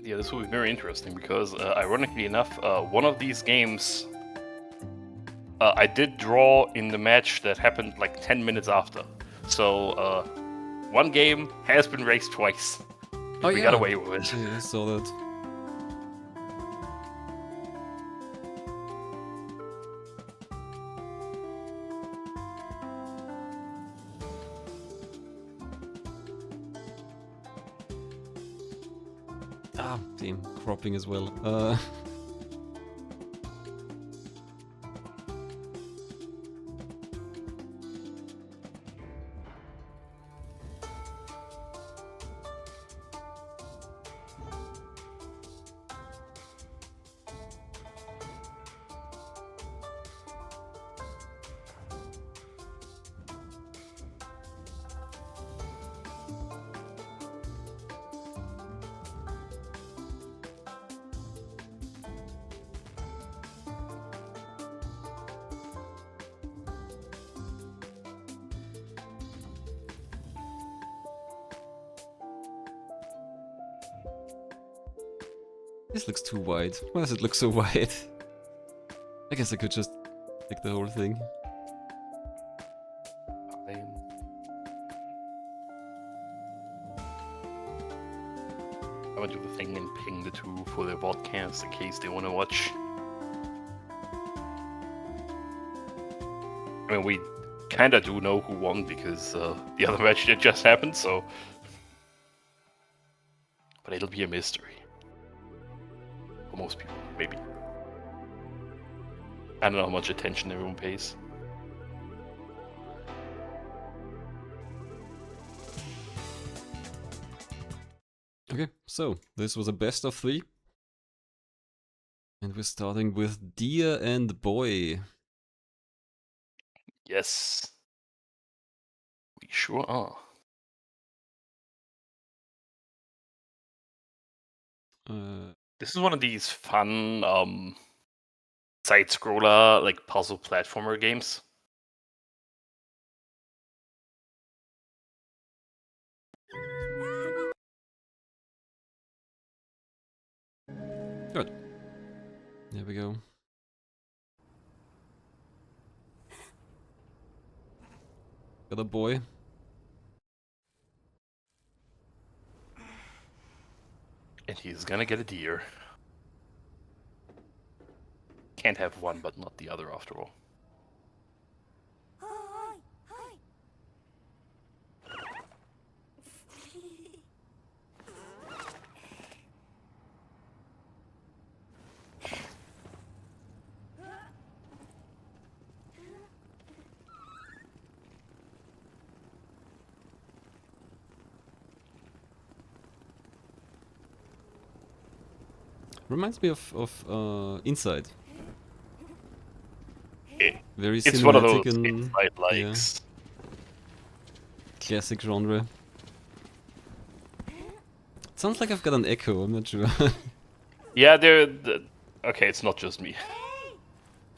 Yeah, this will be very interesting because, ironically enough, one of these games I did draw in the match that happened like 10 minutes after. So, one game has been raced twice. Oh, we yeah. got away with it. Yeah, I saw that. Ah, damn, cropping as well. This looks too wide. Why does it look so wide? I guess I could just take the whole thing. I went to the thing and ping the two for their podcast in case they want to watch. I mean, we kinda do know who won because the other match did just happen, so... But it'll be a mystery. For most people, maybe. I don't know how much attention everyone pays. Okay, so this was a best of 3. And we're starting with Deer and Boy. Yes. We sure are. This is one of these fun, side-scroller, like, puzzle platformer games. Good. There we go. Got a boy. And he's gonna get a deer. Can't have one, but not the other, after all. Reminds me of Inside. Very It's one of those cinematic and Inside likes. Classic genre. It sounds like I've got an echo, I'm not sure. Yeah, okay, it's not just me.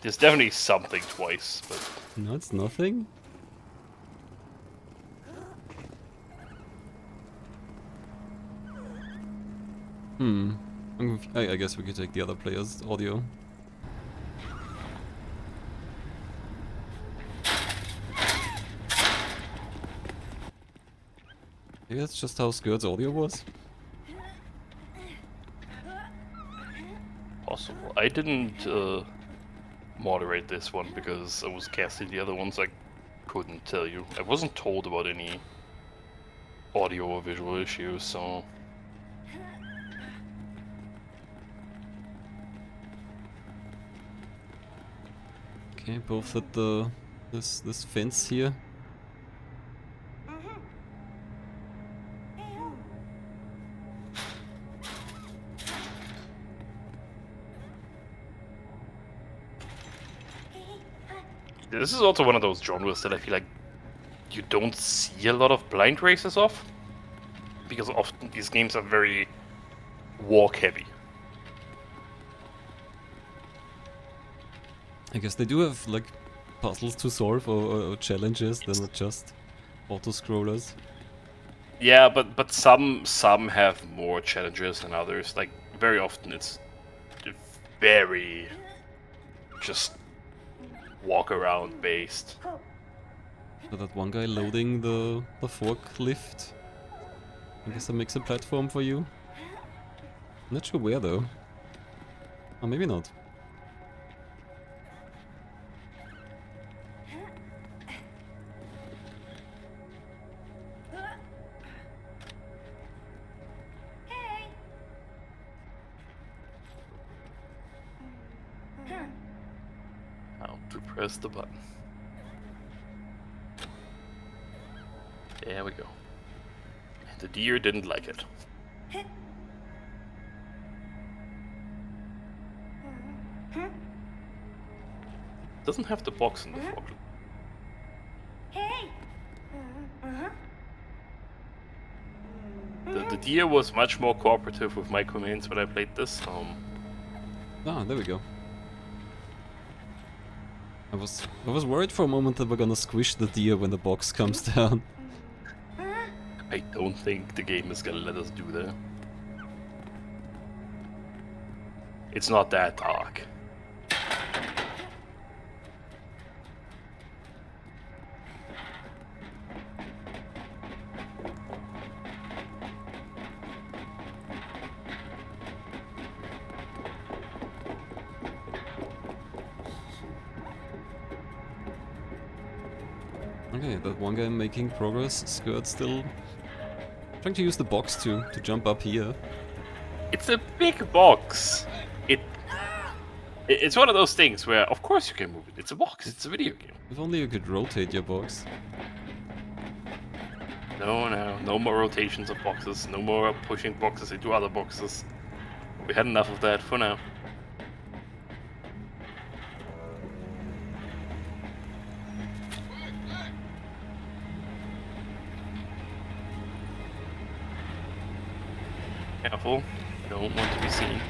There's definitely something twice, but... No, it's nothing? I guess we could take the other player's audio. Maybe that's just how Skurd's audio was? Possible. I didn't moderate this one because I was casting the other ones. I couldn't tell you. I wasn't told about any audio or visual issues, so... Okay, both at this fence here. This is also one of those genres that I feel like you don't see a lot of blind races of, because often these games are very walk heavy. I guess they do have like puzzles to solve or challenges, they're not just auto-scrollers. Yeah, but some have more challenges than others. Like very often it's very just walk around based. So that one guy loading the forklift. I guess that makes a platform for you. Not sure where though. Or maybe not. How to press the button. There we go. The deer didn't like it. Doesn't have the box in the forklift. The deer was much more cooperative with my commands when I played this. Ah, there we go. I was worried for a moment that we're gonna squish the deer when the box comes down. I don't think the game is gonna let us do that. It's not that dark. Okay, that one guy making progress. Skurd still trying to use the box to jump up here. It's a big box. It's one of those things where, of course, you can move it. It's a box. It's a video game. If only you could rotate your box. No more rotations of boxes. No more pushing boxes into other boxes. We had enough of that for now. Careful. Don't want to be seen.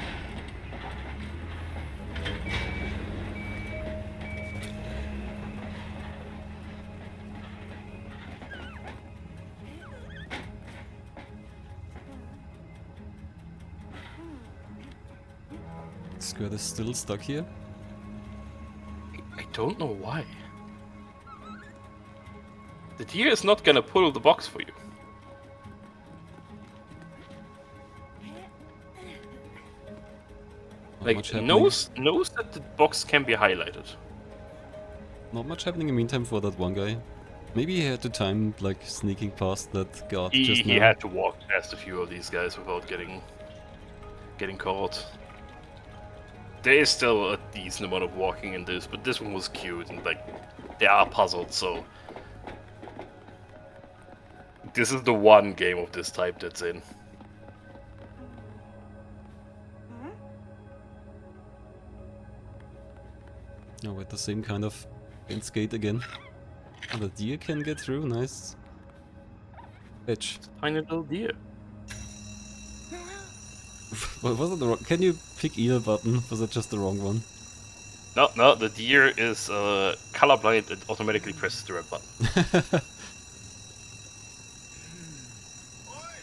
Skurd is still stuck here. I don't know why. The deer is not gonna pull the box for you. Not Like, much happening. knows that the box can be highlighted. Not much happening in the meantime for that one guy. Maybe he had to time like sneaking past that guard just He now. had to walk past a few of these guys without getting caught. There is still a decent amount of walking in this, but this one was cute and like they are puzzled, so this is the one game of this type that's in. Oh, with the same kind of fence gate again. Oh, the deer can get through, nice. Bitch. Tiny little deer. What was it the wrong? Can you pick either button? Was it just the wrong one? No, the deer is colorblind. It automatically presses the red button.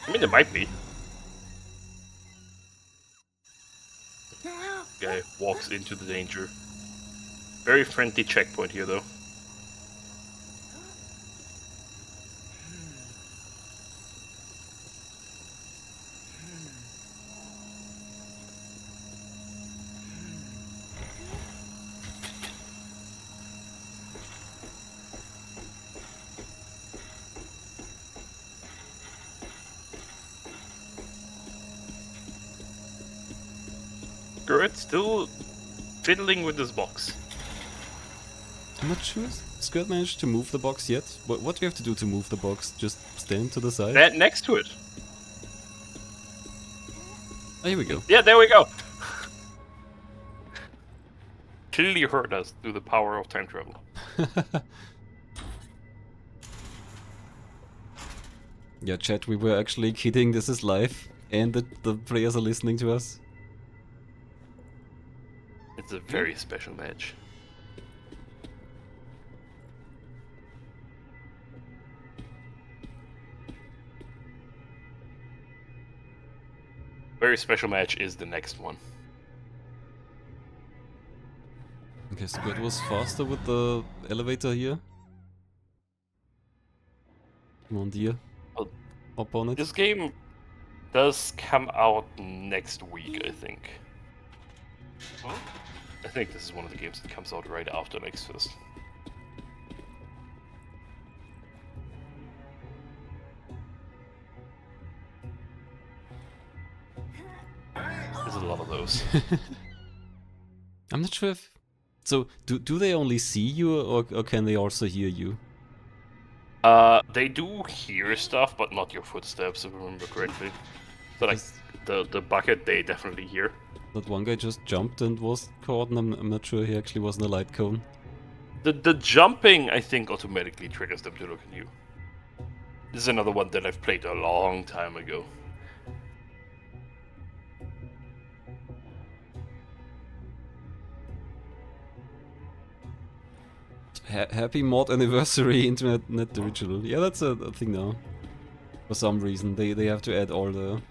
I mean, it might be. Guy walks into the danger. Very friendly checkpoint here, though. Skurd still fiddling with this box. I'm not sure Skurd managed to move the box yet. What do you have to do to move the box? Just stand to the side? That next to it. Oh, here we go. Yeah, there we go. Clearly heard us through the power of time travel. Yeah, chat, we were actually kidding. This is live. And the players are listening to us. It's a very special match. very special match is the next one. Okay, Skurd was faster with the elevator here. Come on, dear. Oh, Hop on it. This game does come out next week, I think. I think this is one of the games that comes out right after NextFest. There's a lot of those. I'm not sure if... So, do they only see you, or can they also hear you? They do hear stuff, but not your footsteps, if I remember correctly. So like, the bucket, they definitely hear. That one guy just jumped and was caught, and I'm not sure he actually was in a light cone. The jumping, I think, automatically triggers them to look at you. This is another one that I've played a long time ago. Happy mod anniversary internet digital. Yeah, that's a thing now. For some reason, they have to add all the...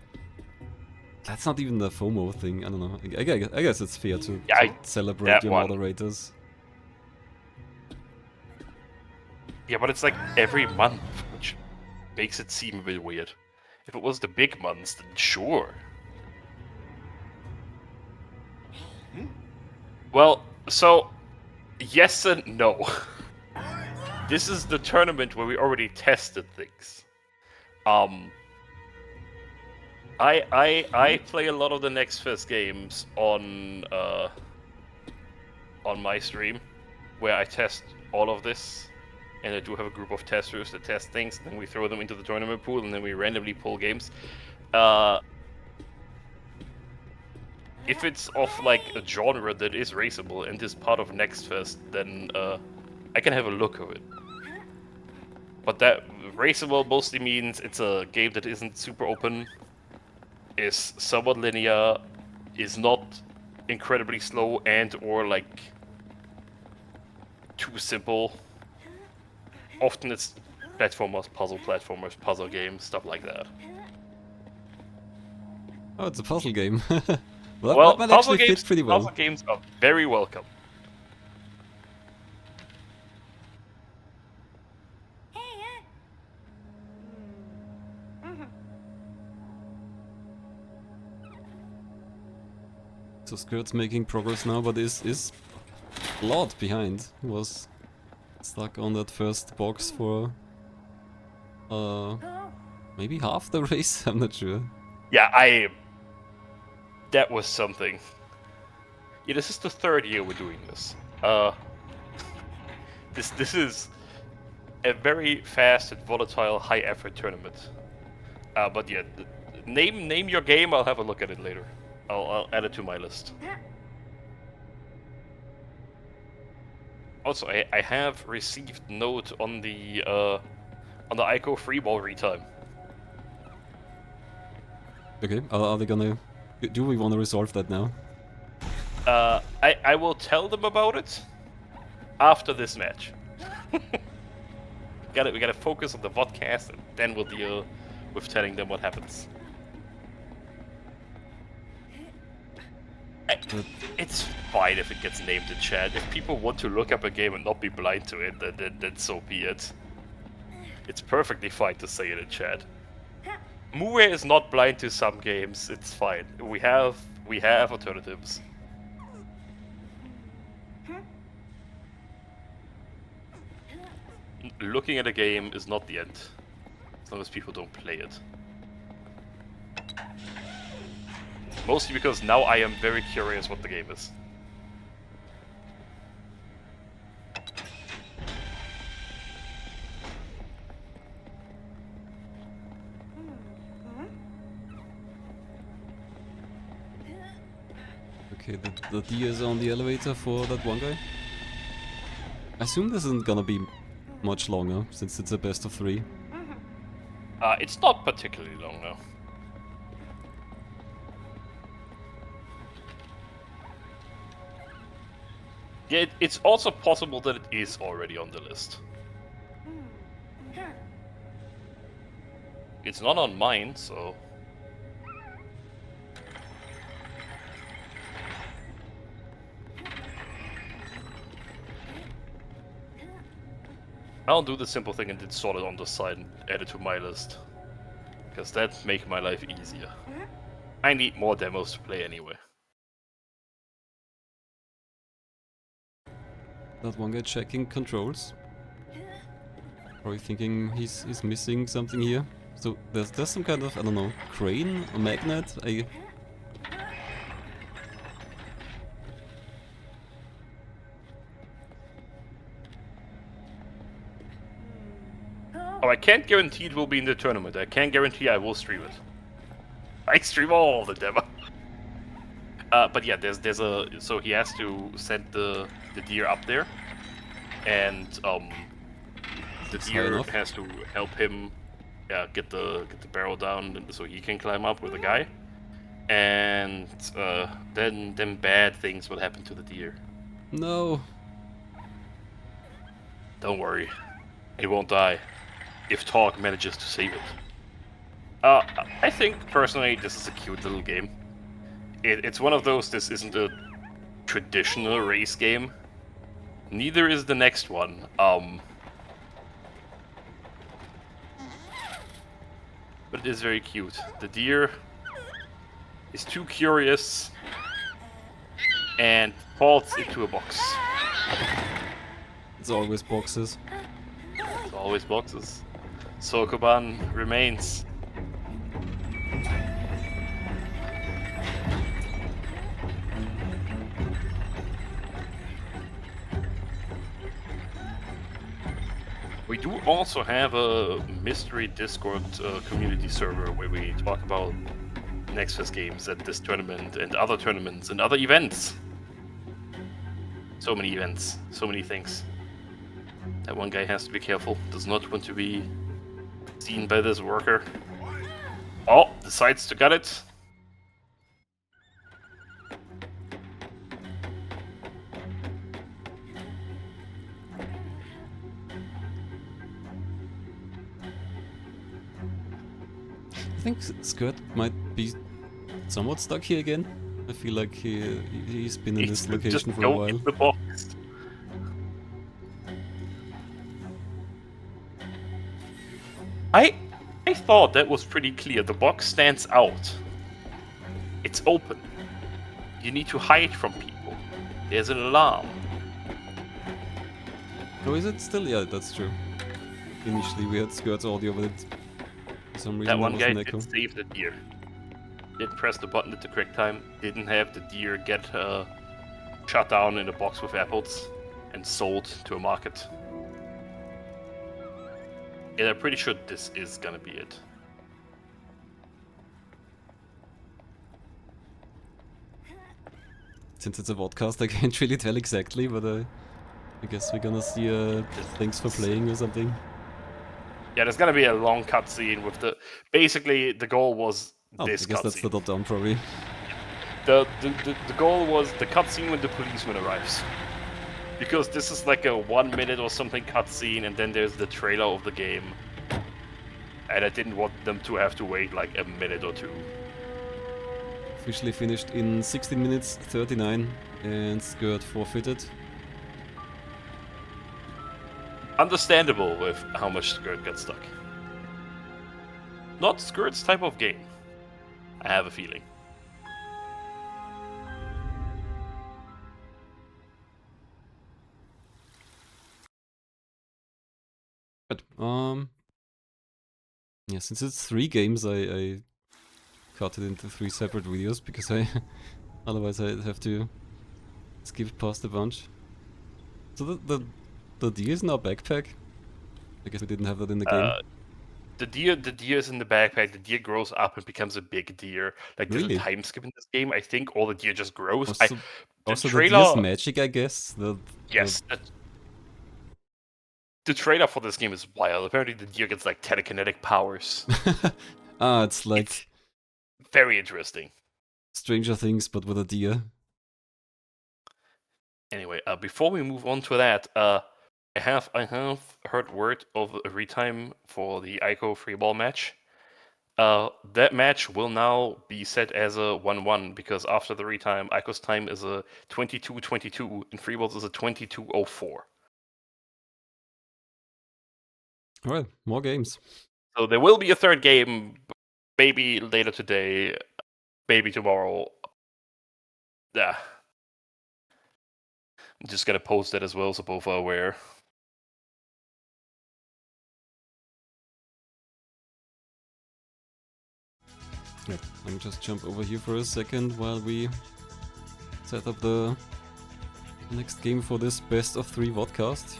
That's not even the FOMO thing, I don't know. I guess it's fair to celebrate your moderators. Yeah, but it's like every month, which makes it seem a bit weird. If it was the big months, then sure. Well, so, yes and no. This is the tournament where we already tested things. I play a lot of the NextFest games on my stream, where I test all of this, and I do have a group of testers that test things. Then we throw them into the tournament pool, and then we randomly pull games. If it's of like a genre that is raceable and is part of NextFest, then I can have a look of it. But that raceable mostly means it's a game that isn't super open, is somewhat linear, is not incredibly slow and or like too simple. Often it's platformers, puzzle games, stuff like that. Oh, it's a puzzle game. Well, Well, that might actually fit pretty well. Puzzle games are very welcome. So Skurd's making progress now, but is a lot behind. He was stuck on that first box for maybe half the race. I'm not sure. Yeah, that was something. Yeah, this is the third year we're doing this. This is a very fast and volatile, high-effort tournament. But yeah, name your game. I'll have a look at it later. I'll add it to my list. Also, I have received note on the ICO freeball retime. Okay, are they gonna... Do we want to resolve that now? I will tell them about it after this match. we gotta focus on the vodcast, and then we'll deal with telling them what happens. It's fine if it gets named in chat. If people want to look up a game and not be blind to it, then so be it. It's perfectly fine to say it in chat. Mue is not blind to some games. It's fine. We have alternatives. Looking at a game is not the end, as long as people don't play it. Mostly because now I am very curious what the game is. Okay, the D is on the elevator for that one guy. I assume this isn't gonna be much longer, since it's a best of 3. It's not particularly long now. Yeah, it's also possible that it is already on the list. It's not on mine, so... I'll do the simple thing and then sort it on the side and add it to my list. Because that make my life easier. I need more demos to play anyway. That one guy checking controls. Probably thinking he's missing something here. So there's some kind of, I don't know, crane, a magnet. Oh, I can't guarantee it will be in the tournament. I can't guarantee I will stream it. I stream all the demo. But yeah, there's a so he has to send the deer up there, and the deer has to help him, get the barrel down so he can climb up with the guy, and then bad things will happen to the deer. No. Don't worry, it won't die if Talk manages to save it. I think personally this is a cute little game. It's one of those, this isn't a traditional race game. Neither is the next one. But it is very cute. The deer is too curious and falls into a box. It's always boxes. It's always boxes. Sokoban remains. We do also have a mystery Discord community server where we talk about NextFest games at this tournament and other tournaments and other events. So many events, so many things. That one guy has to be careful, does not want to be seen by this worker. Oh, decides to gut it. I think Skurd might be somewhat stuck here again. I feel like he's been in this location for a while. The box. I thought that was pretty clear. The box stands out. It's open. You need to hide from people. There's an alarm. Oh, is it still? Yeah, that's true. Initially we had Skurd's audio, but it, for some reason That one guy was an echo. did save the deer. Didn't press the button at the correct time. Didn't have the deer get shut down in a box with apples and sold to a market. Yeah, I'm pretty sure this is gonna be it. Since it's a podcast, I can't really tell exactly, but I guess we're gonna see thanks for playing or something. Yeah, there's gonna be a long cutscene with the. Basically, the goal was this I guess that's the cutscene. dot down probably. The goal was the cutscene when the policeman arrives. Because this is like a 1 minute or something cutscene, and then there's the trailer of the game. And I didn't want them to have to wait like a minute or two. Officially finished in 16 minutes 39, and Skurd forfeited. Understandable with how much Skurd got stuck. Not Skurd's type of game, I have a feeling. But yeah, since it's 3 games, I cut it into 3 separate videos because otherwise I'd have to skip past a bunch. So the deer is in our backpack. I guess we didn't have that in the game. The deer is in the backpack. The deer grows up and becomes a big deer. Like there's Really? a time skip in this game. I think all the deer just grows. Also, trailer, the deer's magic, I guess. Yes. The trailer for this game is wild. Apparently the deer gets like telekinetic powers. It's like it's very interesting. Stranger Things, but with a deer. Anyway, before we move on to that, I have heard word of a retime for the Ico freeball match. That match will now be set as a 1-1 because after the retime, Ico's time is a 22-22 and freeballs is a 22-04. Alright, more games. So there will be a third game, maybe later today, maybe tomorrow. Yeah. I'm just gonna post that as well, so both are aware. Yeah, let me just jump over here for a second while we set up the next game for this best of 3 vodcast.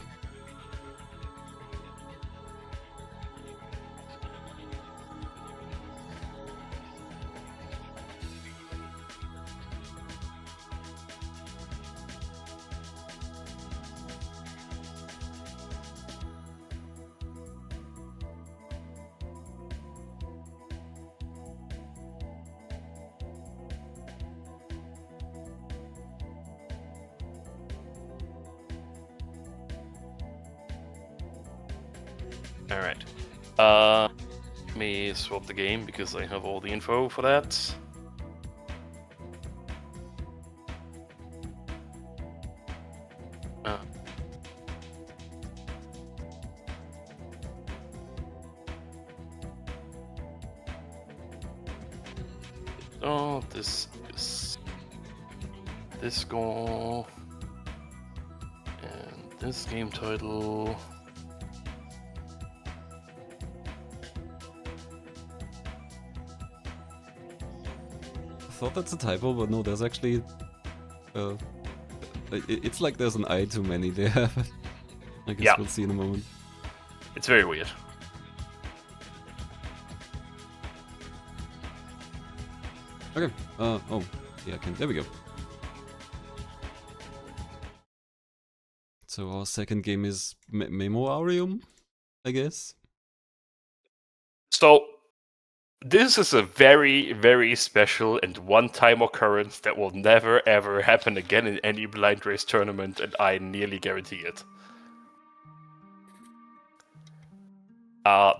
Alright. Let me swap the game because I have all the info for that. Oh, this is this goal and this game title. I thought that's a typo, but no, there's actually... it's like there's an I too many there. I guess we'll see in a moment. It's very weird. Okay, oh, yeah, I can, there we go. So our second game is Memoirium, I guess? So, this is a very, very special and one-time occurrence that will never ever happen again in any blind race tournament, and I nearly guarantee it.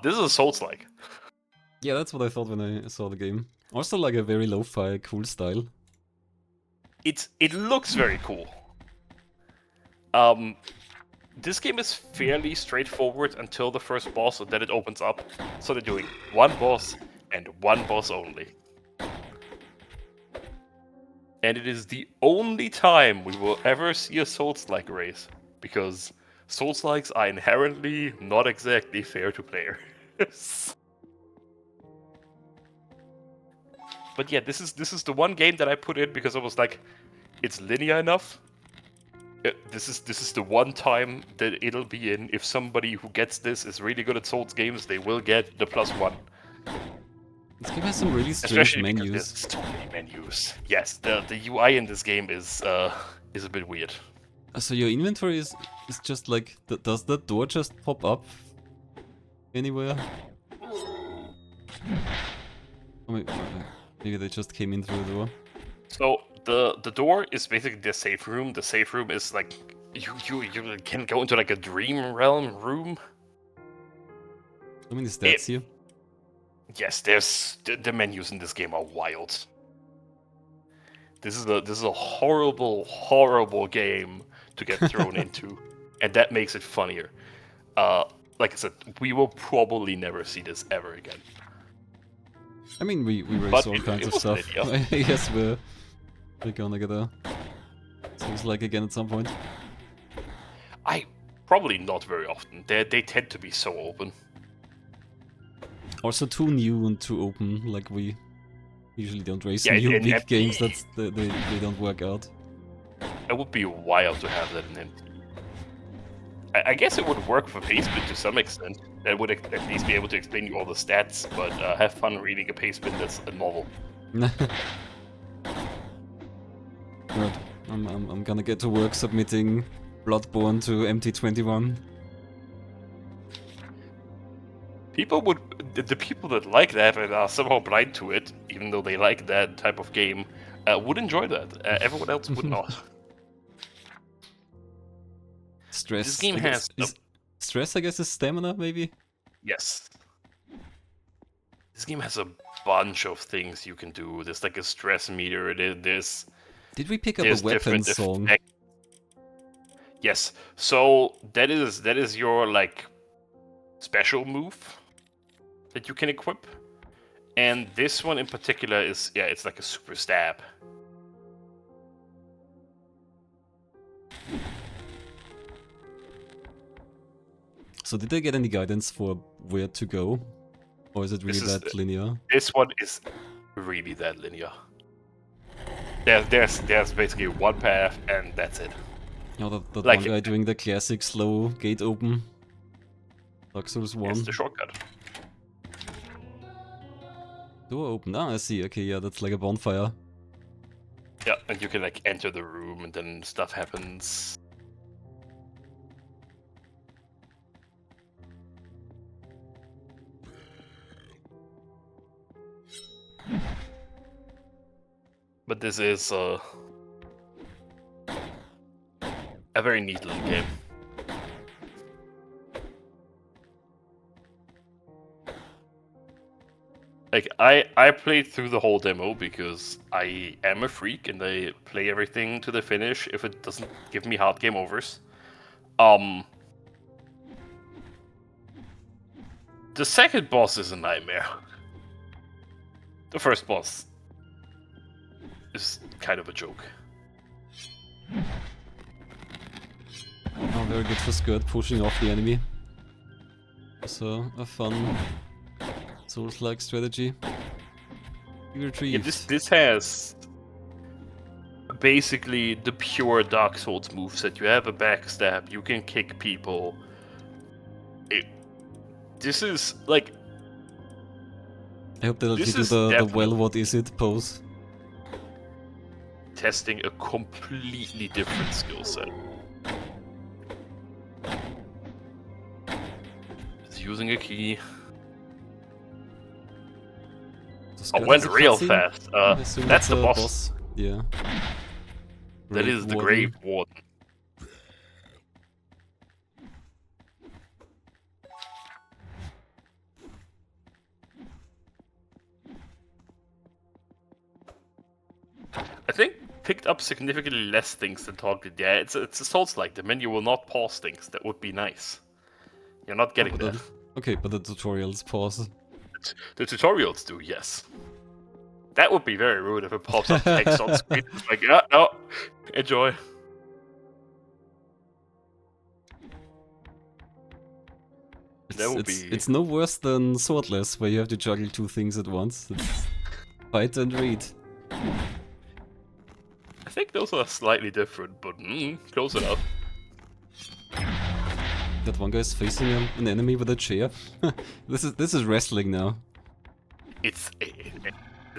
This is a Souls-like. Yeah, that's what I thought when I saw the game. Also like a very lo-fi, cool style. It looks very cool. This game is fairly straightforward until the first boss, and then it opens up. So they're doing one boss and one boss only. And it is the only time we will ever see a Souls-like race, because Souls-likes are inherently not exactly fair to players. But yeah, this is the one game that I put in because I was like, it's linear enough. This is the one time that it'll be in. If somebody who gets this is really good at Souls games, they will get the +1. This game has some really strange Especially menus. because there's so many menus. Yes, the UI in this game is a bit weird. So your inventory is just like, does that door just pop up anywhere? Oh, maybe they just came in through the door. So the door is basically the safe room. The safe room is like you can go into like a dream realm room. How many stats here? Yes, there's the menus in this game are wild. This is a horrible game to get thrown into, and that makes it funnier. Like I said, we will probably never see this ever again. I mean, we race all kinds of stuff. I guess we're gonna get a Souls-like again at some point. Probably not very often. They tend to be so open. Also too new and too open, like we usually don't race new big games that they don't work out. It would be wild to have that in it. I guess it would work for Pastebin to some extent. That would at least be able to explain you all the stats, but have fun reading a Pastebin that's a novel. Right, I'm gonna get to work submitting Bloodborne to MT21. The people that like that and are somehow blind to it, even though they like that type of game, would enjoy that. Everyone else would not. Stress. This game has stress, I guess, is stamina, maybe? Yes. This game has a bunch of things you can do. There's like a stress meter. There's. Did we pick up a weapon song? Yes. So that is your like special move that you can equip. And this one in particular is, yeah, it's like a super stab. So did they get any guidance for where to go? Or is it really that linear? This one is really that linear. There's basically one path and that's it. You know, that like one guy doing the classic slow gate open. Dark Souls 1. It's the shortcut. Door open. Ah, I see. Okay, yeah, that's like a bonfire. Yeah, and you can like enter the room and then stuff happens. But this is a very neat little game. Like, I played through the whole demo because I am a freak and I play everything to the finish if it doesn't give me hard game overs. The second boss is a nightmare. The first boss is kind of a joke. Oh, very good for Skurd pushing off the enemy. So, a fun Souls-like strategy. Retrieve. Yeah, this has basically the pure Dark Souls moveset. You have a backstab, you can kick people. This is like... I hope they'll give you the well, what is it pose. Testing a completely different skill set. It's using a key. Oh, went real fast. That's the boss. Yeah. That is the Grave Warden. I think picked up significantly less things than targeted. Yeah, it's a Souls-like. The menu will not pause things. That would be nice. You're not getting that. Okay, but the tutorials pause. The tutorials do, yes. That would be very rude if it pops up text on screen. It's like, yeah, no, enjoy. It's no worse than Swordless, where you have to juggle two things at once. It's fight and read. I think those are slightly different, but close enough. That one guy's facing an enemy with a chair. This is wrestling now. This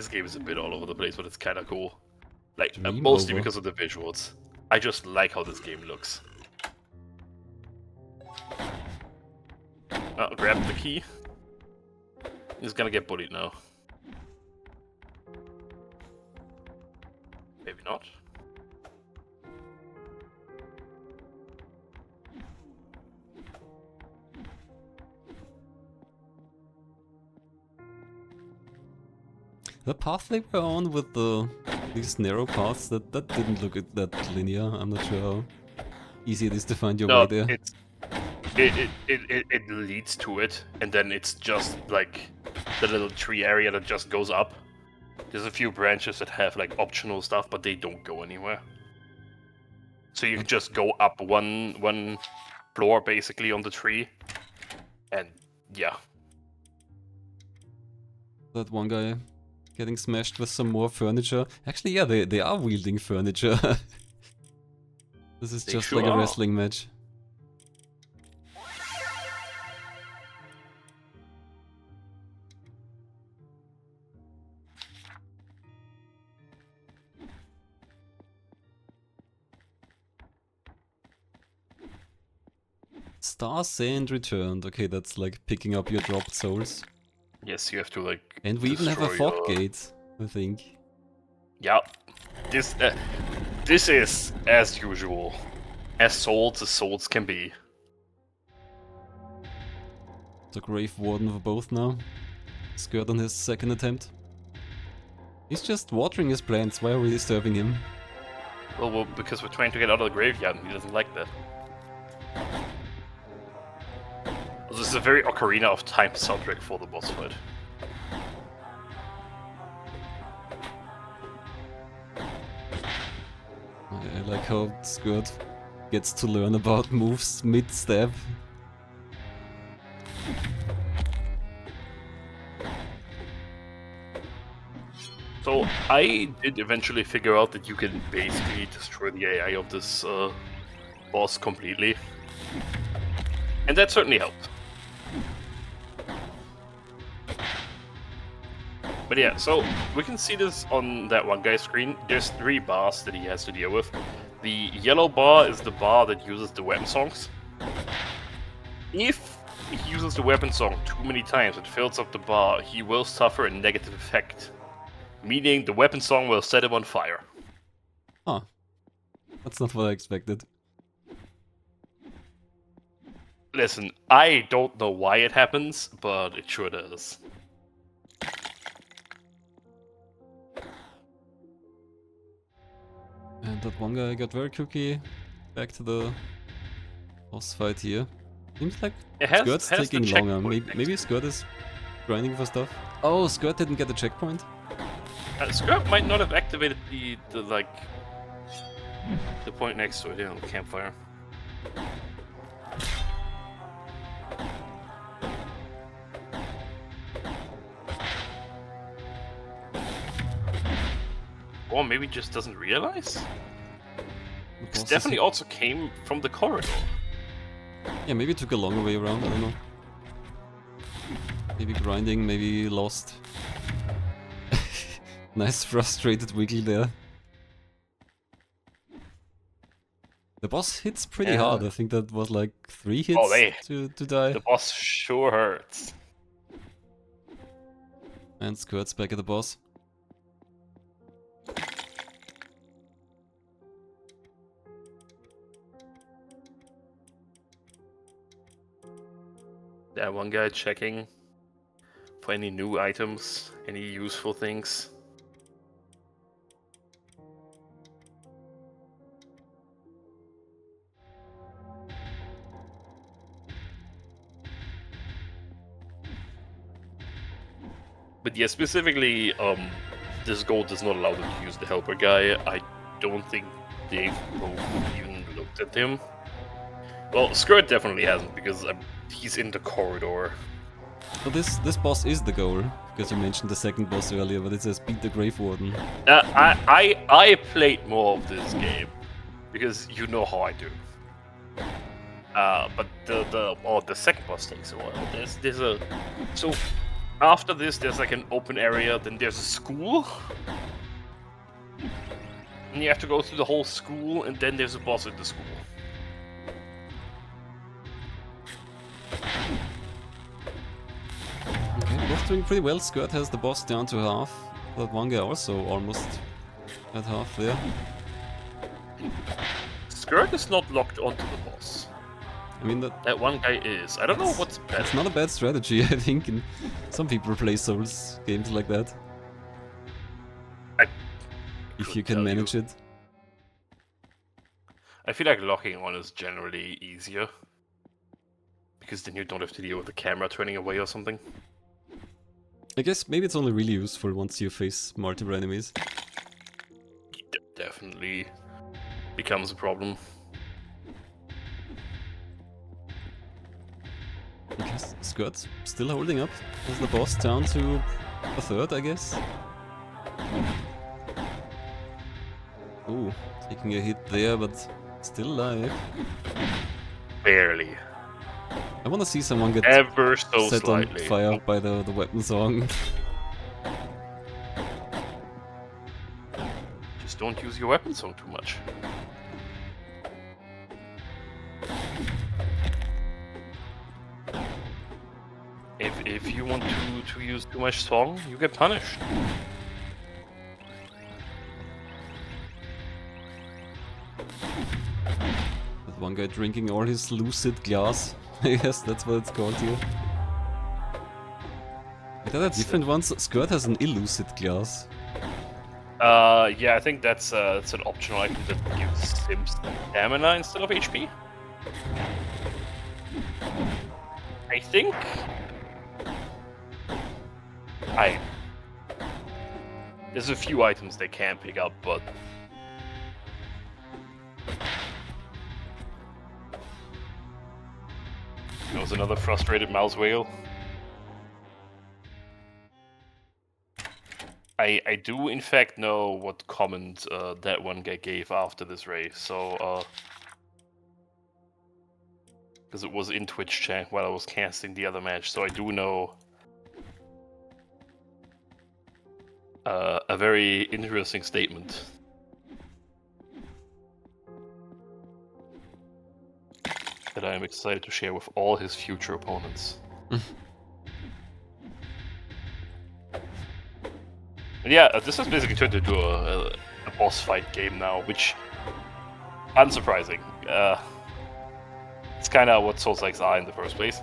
game is a bit all over the place, but it's kind of cool. Like mostly because of the visuals. I just like how this game looks. Grab the key. He's gonna get bullied now. Maybe not. The path they were on with these narrow paths, that didn't look that linear. I'm not sure how easy it is to find your way there. It leads to it, and then it's just like the little tree area that just goes up. There's a few branches that have like optional stuff, but they don't go anywhere. So you can just go up one floor basically on the tree, and yeah. That one guy getting smashed with some more furniture. Actually, yeah, they are wielding furniture. This is just like a wrestling match. Star Sand returned. Okay, that's like picking up your dropped souls. Yes, you have to like. And we even have a fog gate, I think. Yeah, this is as usual, as souls can be. The Grave Warden for both now. Skurd on his second attempt. He's just watering his plants. Why are we disturbing him? Well, because we're trying to get out of the graveyard and he doesn't like that. this is a very Ocarina of Time soundtrack for the boss fight. I like how Skurd gets to learn about moves mid-step. So I did eventually figure out that you can basically destroy the AI of this boss completely. And that certainly helped. But yeah, so we can see this on that one guy's screen. There's 3 bars that he has to deal with. The yellow bar is the bar that uses the weapon songs. If he uses the weapon song too many times and fills up the bar, he will suffer a negative effect. Meaning the weapon song will set him on fire. Huh. That's not what I expected. Listen, I don't know why it happens, but it sure does. And that one guy got very quickly back to the boss fight here. Seems like Skurd's taking longer. Maybe Skurd is grinding for stuff. Oh, Skurd didn't get the checkpoint? Skurd might not have activated the point next to it, the campfire. Or maybe just doesn't realize? It definitely also came from the corridor. Yeah, maybe it took a longer way around, I don't know. Maybe grinding, maybe lost. Nice frustrated wiggle there. The boss hits pretty hard. I think that was like 3 hits to die. The boss sure hurts. And Skurd's back at the boss. That one guy checking for any new items, any useful things. But yeah, specifically, this goal does not allow them to use the helper guy. I don't think they've both even looked at him. Well, Skurd definitely hasn't, because he's in the corridor. So this boss is the goal, because you mentioned the second boss earlier, but it says beat the Grave Warden. I played more of this game, because you know how I do. But the second boss takes a while. So after this, there's like an open area, then there's a school. And you have to go through the whole school, and then there's a boss in the school. Okay, both doing pretty well. Skurd has the boss down to half. That one guy also almost at half there. Skurd is not locked onto the boss. I mean that one guy is. I don't know what's better. It's not a bad strategy, I think. And some people play Souls games like that. If you can manage it. I feel like locking on is generally easier. Because then you don't have to deal with the camera turning away or something. I guess maybe it's only really useful once you face multiple enemies. It definitely becomes a problem. Okay, Skurd's still holding up. Has the boss down to a third, I guess. Ooh, taking a hit there, but still alive. Barely. I want to see someone get ever so set slightly on fire by the weapon song. Just don't use your weapon song too much. If you want to use too much song, you get punished. That one guy drinking all his lucid glass. I guess that's what it's called here. Are there different ones? Skurd has an illucid glass. Yeah, I think that's an optional item that gives him stamina instead of HP. I think there's a few items they can pick up, but there was another frustrated mouse whale. I do in fact know what comment that one guy gave after this race, so because it was in Twitch chat while I was casting the other match, so I do know a very interesting statement. That I am excited to share with all his future opponents. Yeah, this has basically turned into a boss fight game now, which, unsurprising. It's kind of what Souls-likes are in the first place.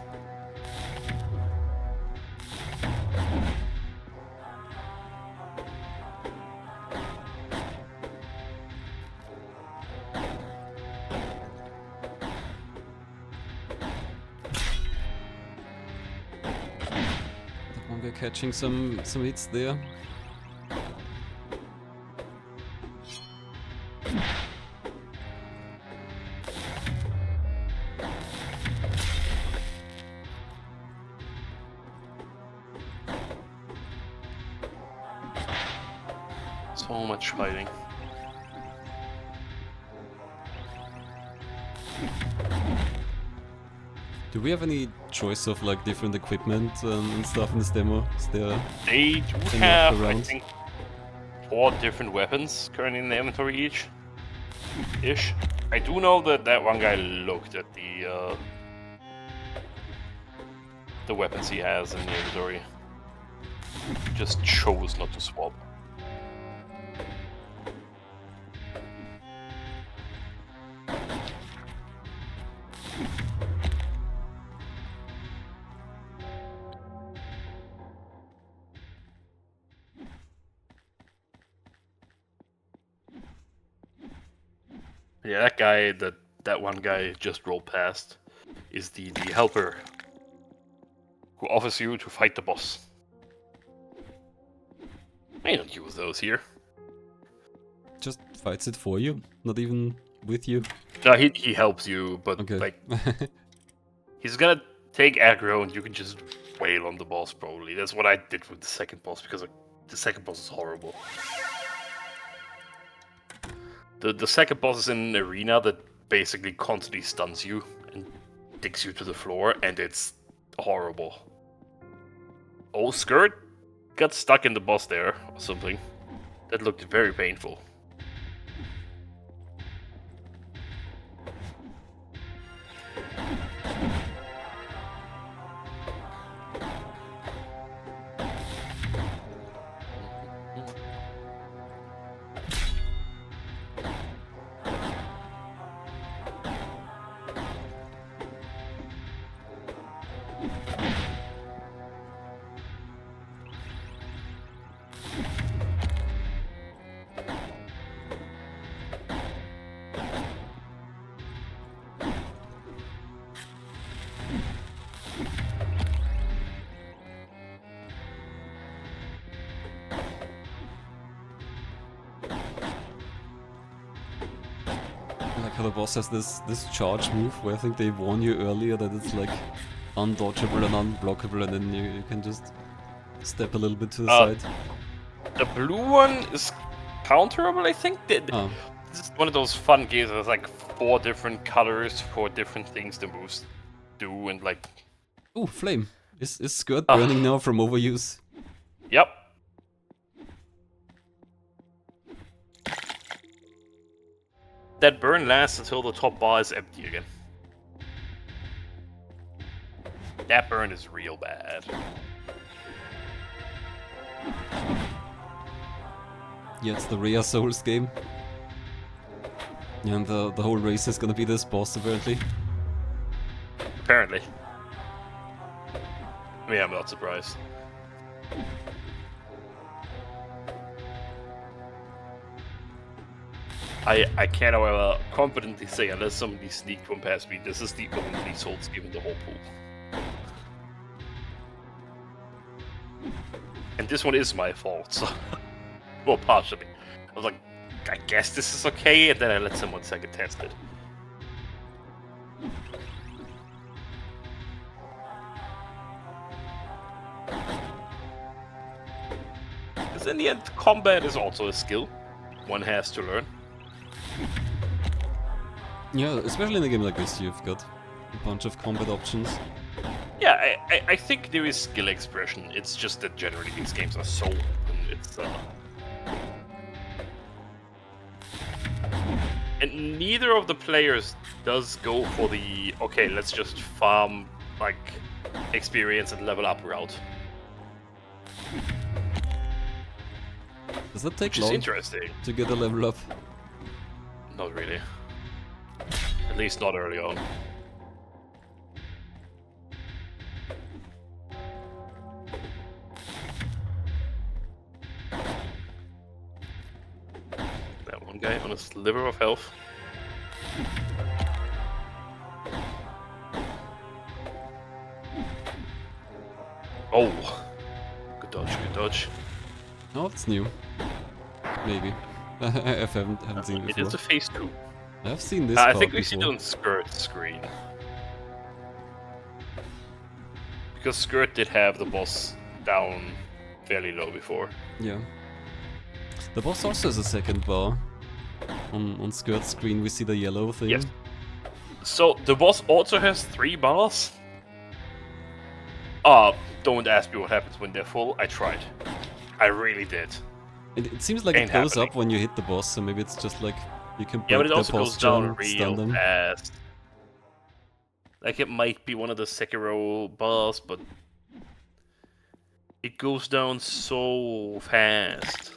ThatOneGuy catching some hits there. So much fighting. Do we have any choice of like different equipment and stuff in this demo? Is there They do have, I think, 4 different weapons currently in the inventory each. Ish. I do know that that one guy looked at the weapons he has in the inventory. Just chose not to swap. Yeah, that guy, that one guy just rolled past, is the helper who offers you to fight the boss. I don't use those here. Just fights it for you, not even with you. No, he helps you, but Okay. like he's gonna take aggro and you can just wail on the boss probably. That's what I did with the second boss because the second boss is horrible. The second boss is in an arena that basically constantly stuns you and digs you to the floor, and it's horrible. Oh, Skurd got stuck in the boss there or something. That looked very painful. How the boss has this charge move where I think they warn you earlier that it's like undodgeable and unblockable, and then you can just step a little bit to the side. The blue one is counterable, I think. This is one of those fun games. There's like 4 different colors for different things the moves do, and like. Ooh, flame! Is Skurd burning now from overuse? Yep. That burn lasts until the top bar is empty again. That burn is real bad. Yeah, it's the rare Souls game. Yeah, and the whole race is gonna be this boss, apparently. Apparently. Yeah, I'm not surprised. I can't, however, confidently say, unless somebody sneaked one past me, this is the only Souls game in the whole pool. and this one is my fault, so... well, partially. I was like, I guess this is okay, and then I let someone second test it. Because in the end, combat is also a skill one has to learn. Yeah, especially in a game like this, you've got a bunch of combat options. Yeah, I think there is skill expression. It's just that generally these games are so open. It's and neither of the players does go for the okay, let's just farm like experience and level up route. Does that take Which is long interesting. to get a level up? Not really. At least not early on. That one guy on a sliver of health. Oh! Good dodge, good dodge. Oh, it's new. Maybe. I haven't seen it It before. is a phase 2. I've seen this I part think we see it before. on Skurd screen. Because Skurd did have the boss down fairly low before. Yeah. The boss also has a second bar. On Skurd's screen we see the yellow thing. Yes. So the boss also has 3 bars. Don't ask me what happens when they're full. I tried. I really did. It seems like Ain't it goes happening. up when you hit the boss, so maybe it's just like you can break Yeah, but it the also goes posture down and real stun them. fast. Like it might be one of the Sekiro bars, but it goes down so fast.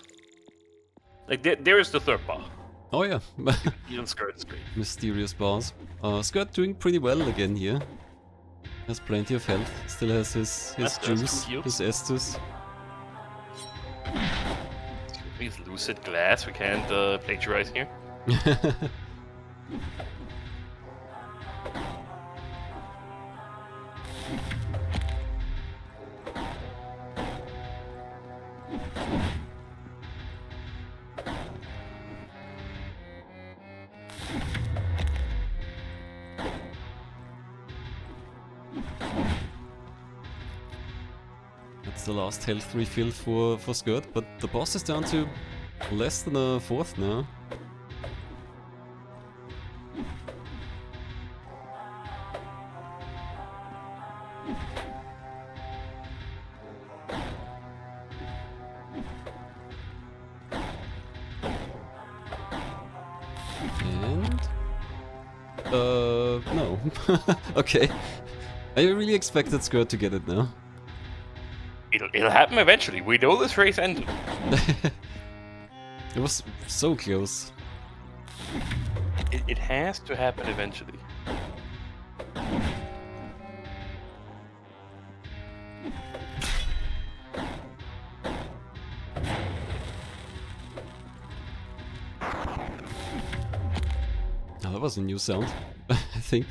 Like there is the 3rd bar. Oh yeah, Even Skurd screen. mysterious bars. Skurd doing pretty well again here. Has plenty of health. Still has his That's juice, 2 heals. his Estus. Please lucid glass. We can't plagiarize here. That's the last health refill for Skurd, but the boss is down to less than a fourth now. And... no. Okay. I really expected Skurd to get it now. It'll happen eventually. We know this race ended. It was so close. It has to happen eventually. Oh, that was a new sound, I think.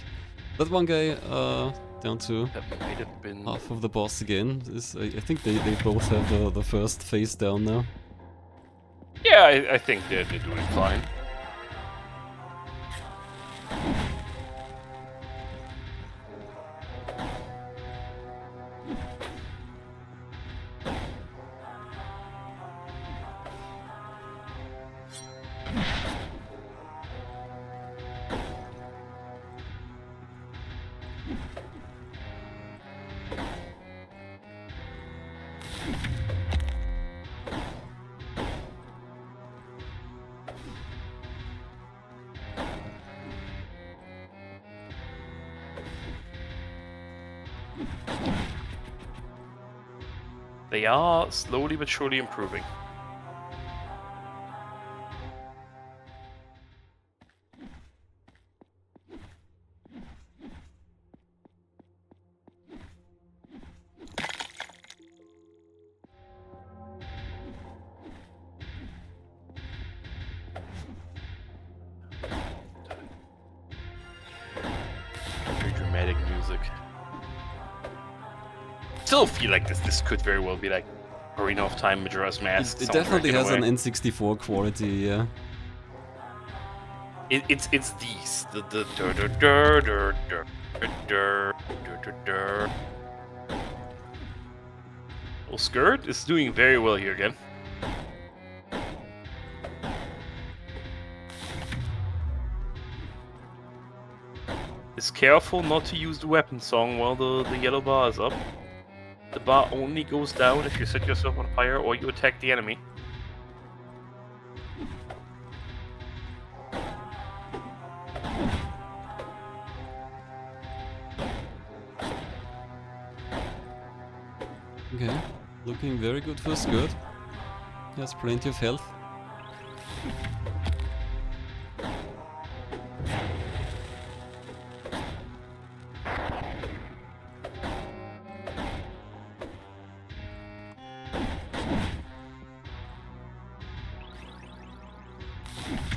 That one guy, down to That might have been. half of the boss again. I think they both have the first phase down now. Yeah, I think they're doing fine. They are slowly but surely improving. Very dramatic music. Still feel like this could very well be like Arena of Time Majora's Mask. It definitely has an way. N64 quality, yeah. It's these the dur, dur, dur, dur, dur, dur, dur, dur. Well, Skurd is doing very well here again. Is careful not to use the weapon song while the yellow bar is up. The bar only goes down if you set yourself on fire or you attack the enemy. Okay, looking very good for Skurd. He has plenty of health.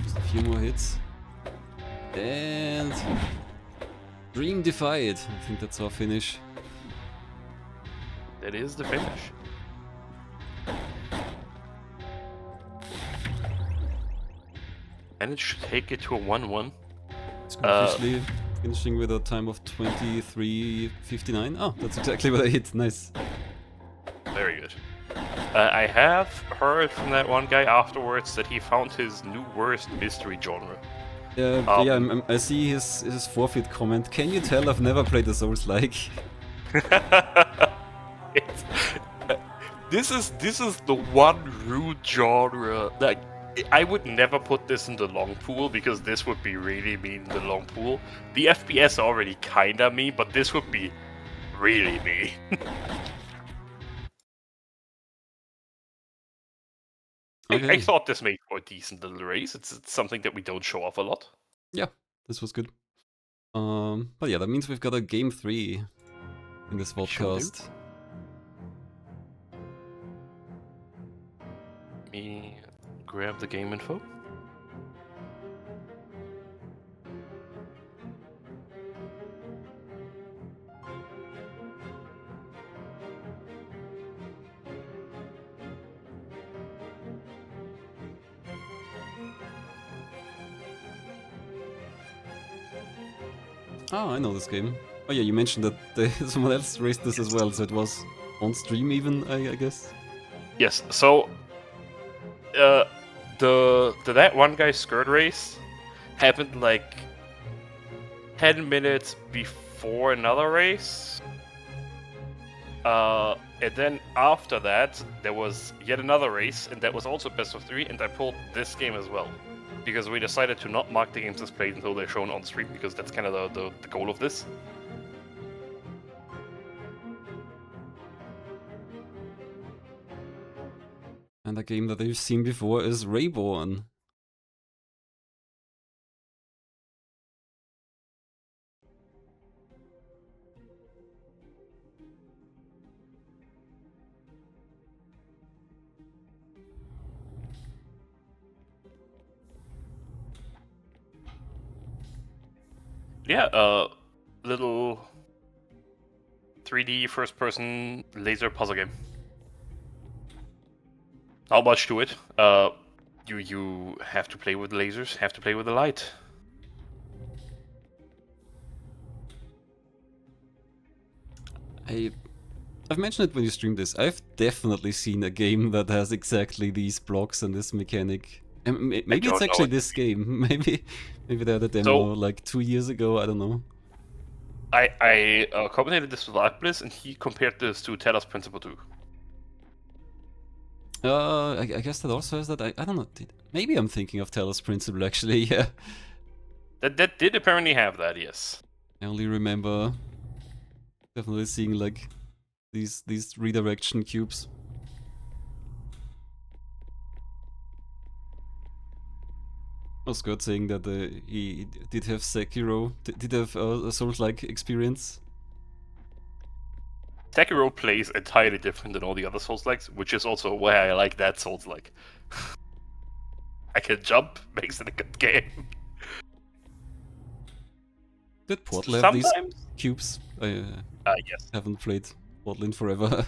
Just a few more hits. And... Dream Defied. I think that's our finish. That is the finish. And it should take it to a 1-1. It's officially finishing with a time of 23:59. Oh, that's exactly what I hit. Nice. Very good. I have heard from that one guy afterwards that he found his new worst mystery genre. Yeah, I see his forfeit comment. Can you tell I've never played a Souls-like? This is the one root genre that I would never put this in the long pool because this would be really mean in the long pool. The FPS already kinda me, but this would be really me. Okay. I thought this made for a decent little race. It's something that we don't show off a lot. Yeah, this was good. But yeah, that means we've got a game 3 in this podcast. Let me grab the game info. Oh, I know this game. Oh yeah, you mentioned that someone else raced this as well, so it was on stream even, I guess. Yes, so that one guy Skurd race happened like 10 minutes before another race. And then after that, there was yet another race, and that was also best of 3, and I pulled this game as well. Because we decided to not mark the games as played until they're shown on stream, because that's kind of the goal of this. And a game that I've seen before is Rayborne. Yeah, little 3D first-person laser puzzle game. Not much to it. You have to play with lasers, have to play with the light. I've mentioned it when you streamed this. I've definitely seen a game that has exactly these blocks and this mechanic. Maybe it's actually this game. Maybe they had a demo like 2 years ago. I don't know. I commentated this with Arcbliss, and he compared this to Talos Principle 2. I guess that also has that. I don't know. Maybe I'm thinking of Talos Principle actually. Yeah. That did apparently have that. Yes. I only remember definitely seeing like these redirection cubes. Skurd saying that he did have Sekiro, did have a Souls-like experience. Sekiro plays entirely different than all the other Souls-likes, which is also why I like that Souls-like. I can jump, makes it a good game. Did Portal have these cubes? I yes. haven't played Portal in forever.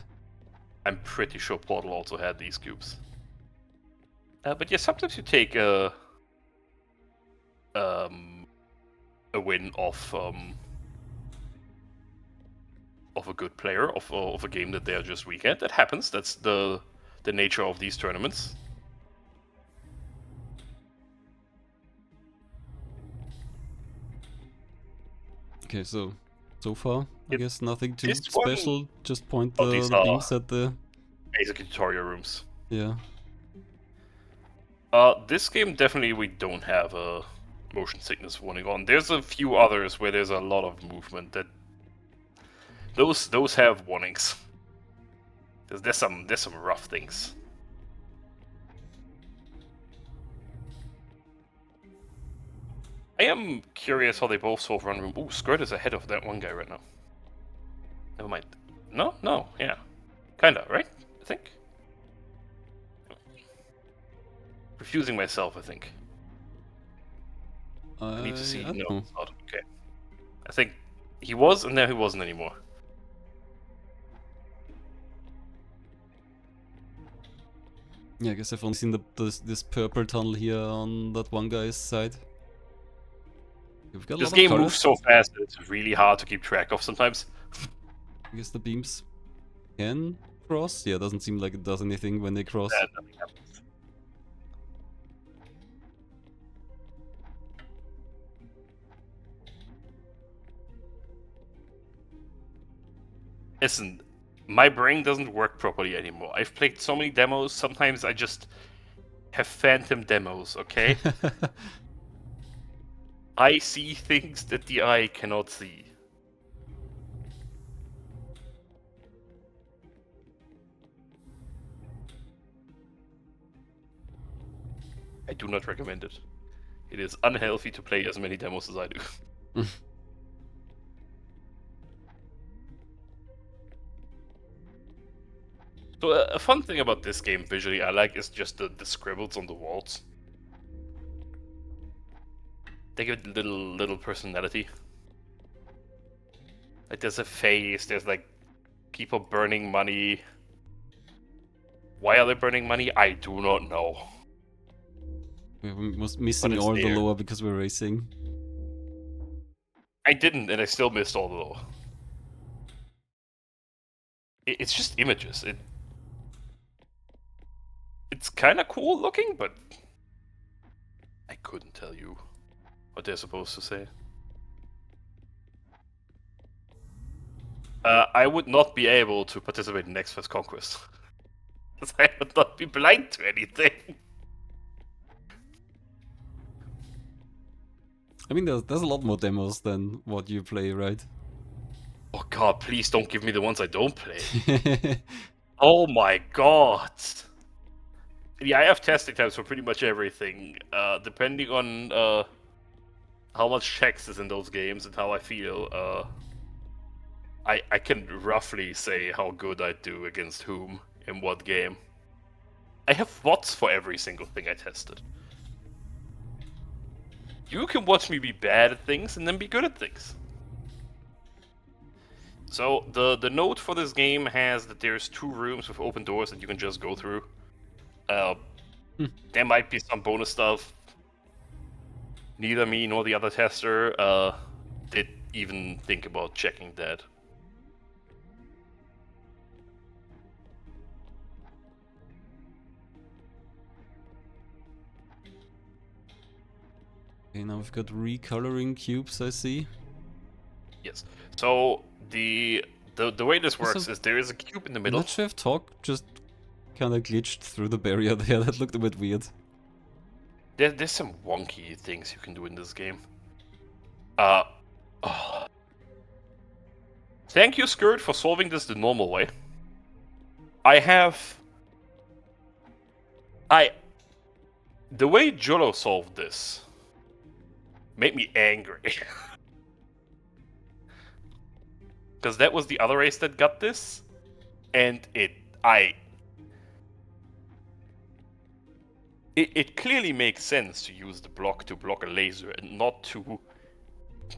I'm pretty sure Portal also had these cubes. But yeah, sometimes you take a win off a good player, of a game that they're just weak at. That happens. That's the nature of these tournaments. Okay, so far, I guess nothing too This special. one- Just point Oh, these the are beams at the... basically tutorial rooms. Yeah. This game definitely we don't have a motion sickness warning on. There's a few others where there's a lot of movement that those have warnings. There's some rough things. I am curious how they both solve run room. Ooh, Skurd is ahead of that one guy right now. Never mind. No, yeah. Kinda, right? I think. Confusing myself, I think. I need to see. I don't No, know. it's not. Okay. I think he was, and now he wasn't anymore. Yeah, I guess I've only seen this purple tunnel here on that one guy's side. We've got a This lot game of moves colors. so fast that it's really hard to keep track of sometimes. I guess the beams can cross. Yeah, doesn't seem like it does anything when they cross. Nothing happens. Listen, my brain doesn't work properly anymore. I've played so many demos, sometimes I just have phantom demos, okay? I see things that the eye cannot see. I do not recommend it. It is unhealthy to play as many demos as I do. So a fun thing about this game visually I like is just the scribbles on the walls. They give it little personality. Like there's a face, there's like people burning money. Why are they burning money? I do not know. We was missing it's all the there. lore because we're racing. I didn't, and I still missed all the lore. It's just images. It's kind of cool looking, but I couldn't tell you what they're supposed to say. I would not be able to participate in NextFest Conquest. Because I would not be blind to anything. I mean, there's a lot more demos than what you play, right? Oh god, please don't give me the ones I don't play. Oh my god. Yeah, I have testing times for pretty much everything. Depending on how much text is in those games and how I feel, I can roughly say how good I do against whom in what game. I have VODs for every single thing I tested. You can watch me be bad at things and then be good at things. So the note for this game has that there's 2 rooms with open doors that you can just go through. There might be some bonus stuff. Neither me nor the other tester did even think about checking that. Okay, now we've got recoloring cubes, I see. Yes. So the way this works So- is there is a cube in the I'm middle. not sure if Talk just kinda glitched through the barrier there. That looked a bit weird. There's some wonky things you can do in this game. Oh. Thank you, Skurd, for solving this the normal way. The way Jolo solved this made me angry. Because that was the other race that got this, and it clearly makes sense to use the block to block a laser and not to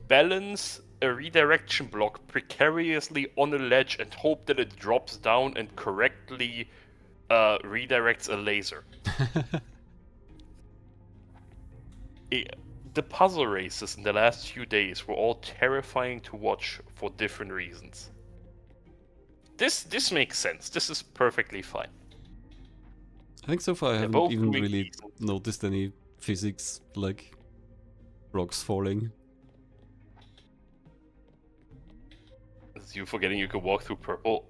balance a redirection block precariously on a ledge and hope that it drops down and correctly redirects a laser. The puzzle races in the last few days were all terrifying to watch for different reasons. This makes sense. This is perfectly fine. I think so far I haven't even really noticed any physics, like blocks falling. Is you forgetting you could walk through purple?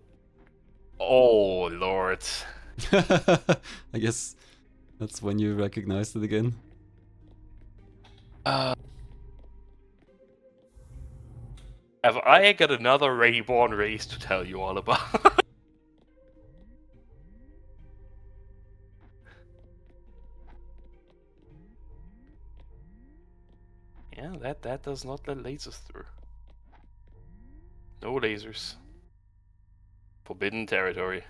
Oh, Lord. I guess that's when you recognized it again. Have I got another Rayborne race to tell you all about? Yeah, that does not let lasers through. No lasers. Forbidden territory.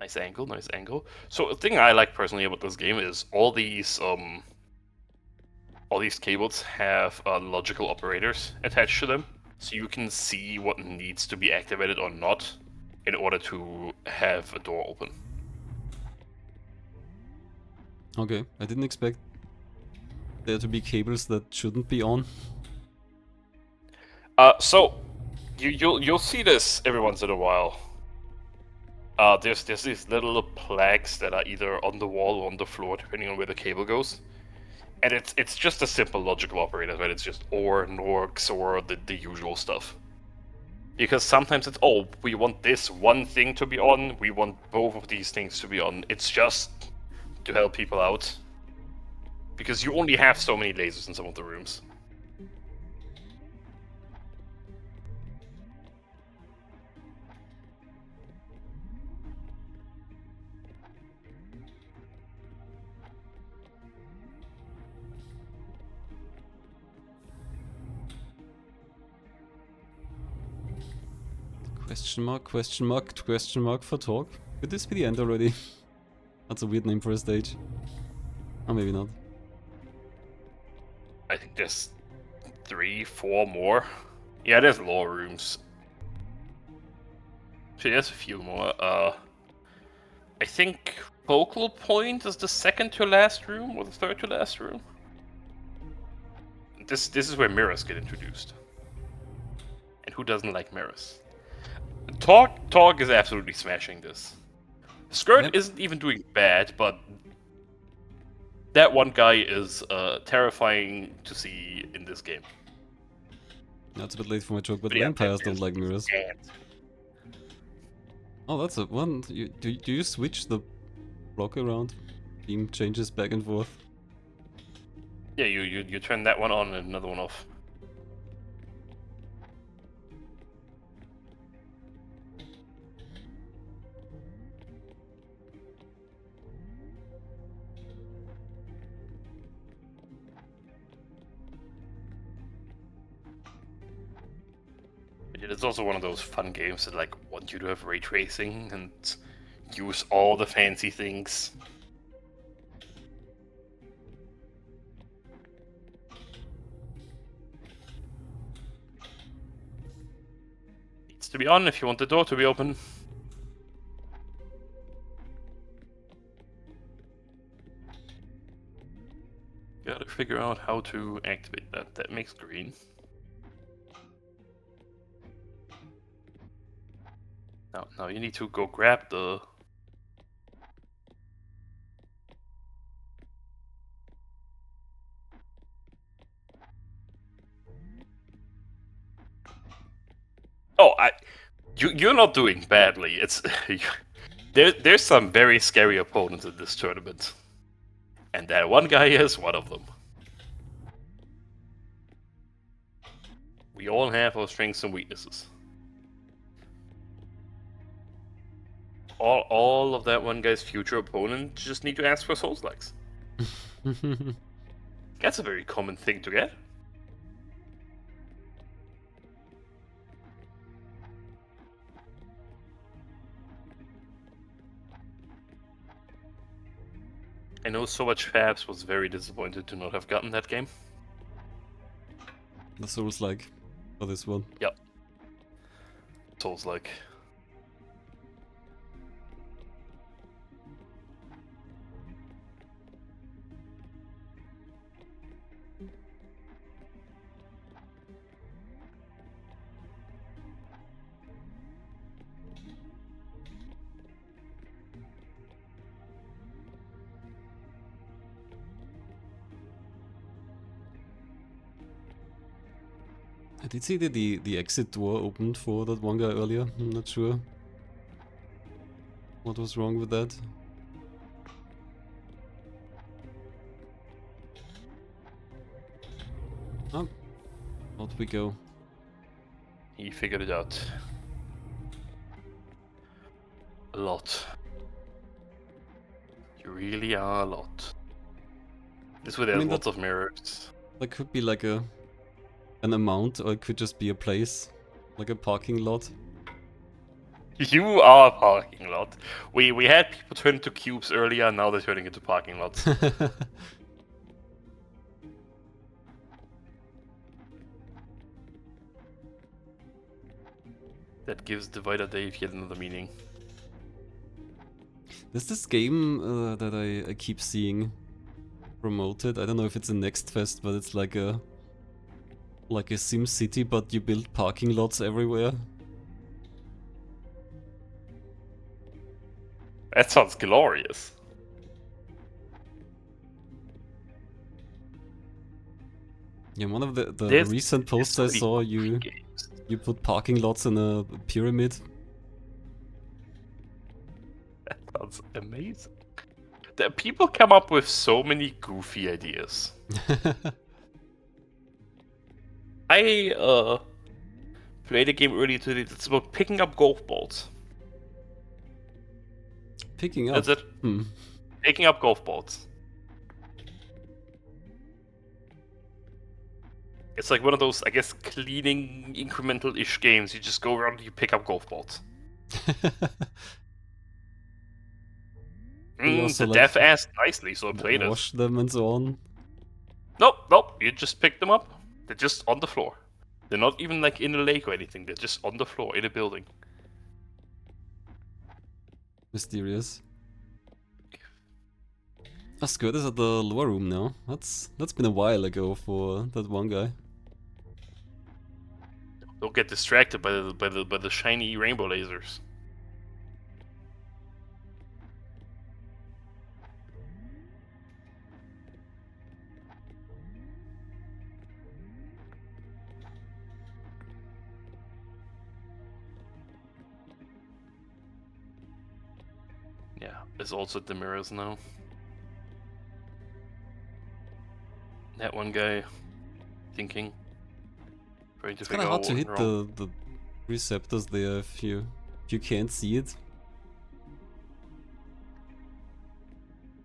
Nice angle, nice angle. So the thing I like personally about this game is all these cables have logical operators attached to them, so you can see what needs to be activated or not in order to have a door open. Okay, I didn't expect there to be cables that shouldn't be on. So you'll see this every once in a while. There's these little plaques that are either on the wall or on the floor, depending on where the cable goes. And it's just a simple logical operator, right? It's just OR, NOR, XOR, the usual stuff. Because sometimes it's, oh, we want this one thing to be on, we want both of these things to be on. It's just to help people out. Because you only have so many lasers in some of the rooms. Question mark, question mark, question mark for talk. Could this be the end already? That's a weird name for a stage. Or maybe not. I think there's 3, 4 more. Yeah, there's lore rooms. So there's a few more. I think Focal Point is the second to last room or the third to last room. This is where mirrors get introduced. And who doesn't like mirrors? Talk is absolutely smashing this. Skurd isn't even doing bad, but that one guy is terrifying to see in this game. That's a bit late for my joke, but vampires don't like mirrors. Oh, that's a one. Do you switch the block around? Beam changes back and forth. Yeah, you turn that one on and another one off. It's also one of those fun games that like want you to have ray tracing and use all the fancy things. Needs to be on if you want the door to be open. Gotta figure out how to activate that. That makes green. Now you need to go grab the... Oh, you're not doing badly. It's there's some very scary opponents in this tournament, and that one guy is one of them. We all have our strengths and weaknesses. All of that one guy's future opponent just need to ask for Souls likes. That's a very common thing to get. I know so much Fabs was very disappointed to not have gotten that game. The Souls-like for this one. Yep. Souls-like. I did see that the exit door opened for that one guy earlier. I'm not sure what was wrong with that. Oh, out we go. He figured it out. A lot. You really are a lot. This way there's lots of mirrors. That could be like an amount, or it could just be a place, like a parking lot. You are a parking lot. We had people turn into cubes earlier, now they're turning into parking lots. That gives Divider Dave yet another meaning. There's this game that I keep seeing promoted. I don't know if it's a NextFest, but it's like a Sim City, but you build parking lots everywhere. That sounds glorious. Yeah, one of the recent posts I saw, you put parking lots in a pyramid. That sounds amazing. The people come up with so many goofy ideas. I played a game earlier today that's about picking up golf balls. Picking up? That's it. Picking up golf balls. It's like one of those, I guess, cleaning incremental-ish games. You just go around and you pick up golf balls. The dev asked nicely, so I played it. Wash them and so on? Nope. You just pick them up. They're just on the floor. They're not even like in a lake or anything. They're just on the floor in a building. Mysterious. Skurd is at the lower room now. That's been a while ago for that one guy. Don't get distracted by the shiny rainbow lasers. Yeah, there's also the mirrors now. That one guy thinking. Trying to it's kind of hard to hit the receptors there if you can't see it.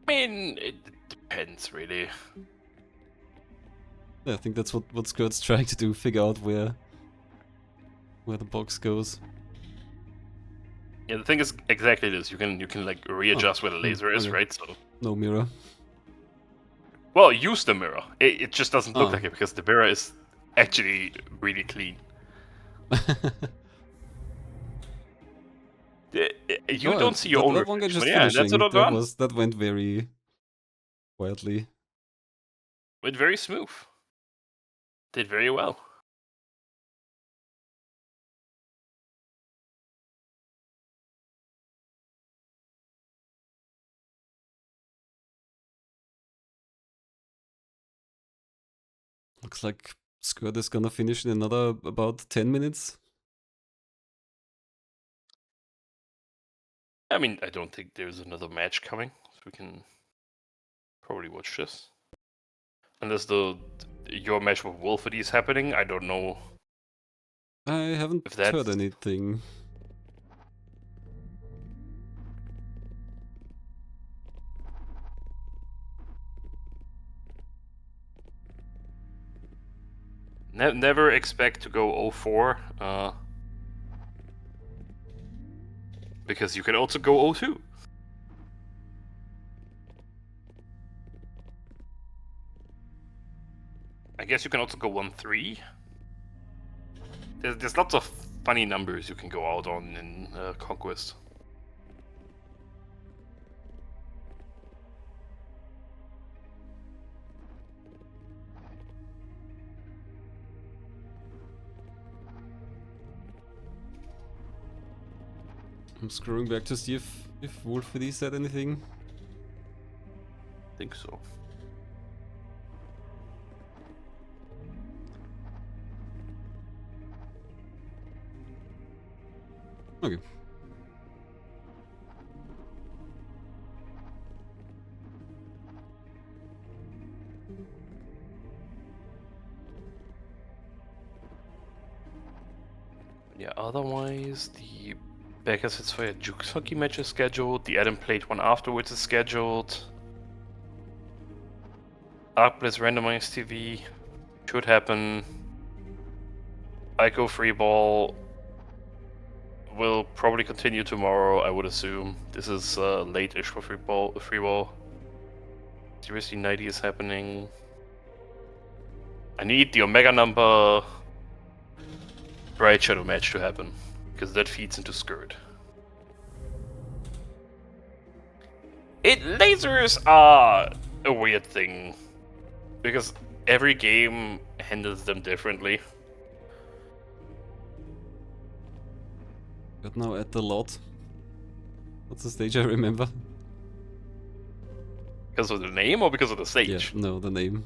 I mean, it depends really. Yeah, I think that's what Skurd's trying to do, figure out where the box goes. Yeah, the thing is exactly this. You can like readjust where the laser is, right? So no mirror. Well, use the mirror. It just doesn't look like it because the mirror is actually really clean. You don't see your own reflection. Yeah, that's what I've done. That went very quietly. Went very smooth. Did very well. Looks like Skurd is gonna finish in another about 10 minutes. I mean, I don't think there's another match coming, so we can probably watch this. Unless your match with Wolfity is happening, I don't know. I haven't heard anything. Never expect to go 0-4, because you can also go 0-2. I guess you can also go 1-3. There's lots of funny numbers you can go out on in Conquest. I'm scrolling back to see if Wolfie said anything. I think so. Okay. Yeah, otherwise the Beggars Hits Fire Jukes hockey match is scheduled, the Adam Plate one afterwards is scheduled. Arcbliss randomized TV should happen. Ico free ball will probably continue tomorrow, I would assume. This is late-ish for free ball. Seriously, 90 is happening. I need the Omega number Bright Shadow match to happen, because that feeds into Skurd. Lasers are a weird thing, because every game handles them differently. But now at the lot. What's the stage I remember? Because of the name or because of the stage? Yeah, no, the name.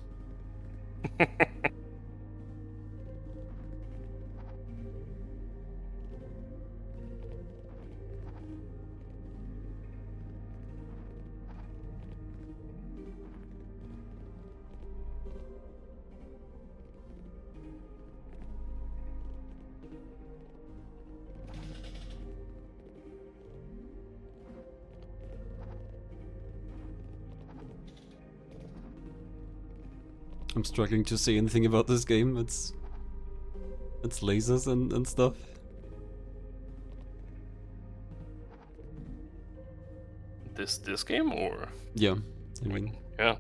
I'm struggling to say anything about this game. It's lasers and stuff. This game or? Yeah, I mean. Yeah.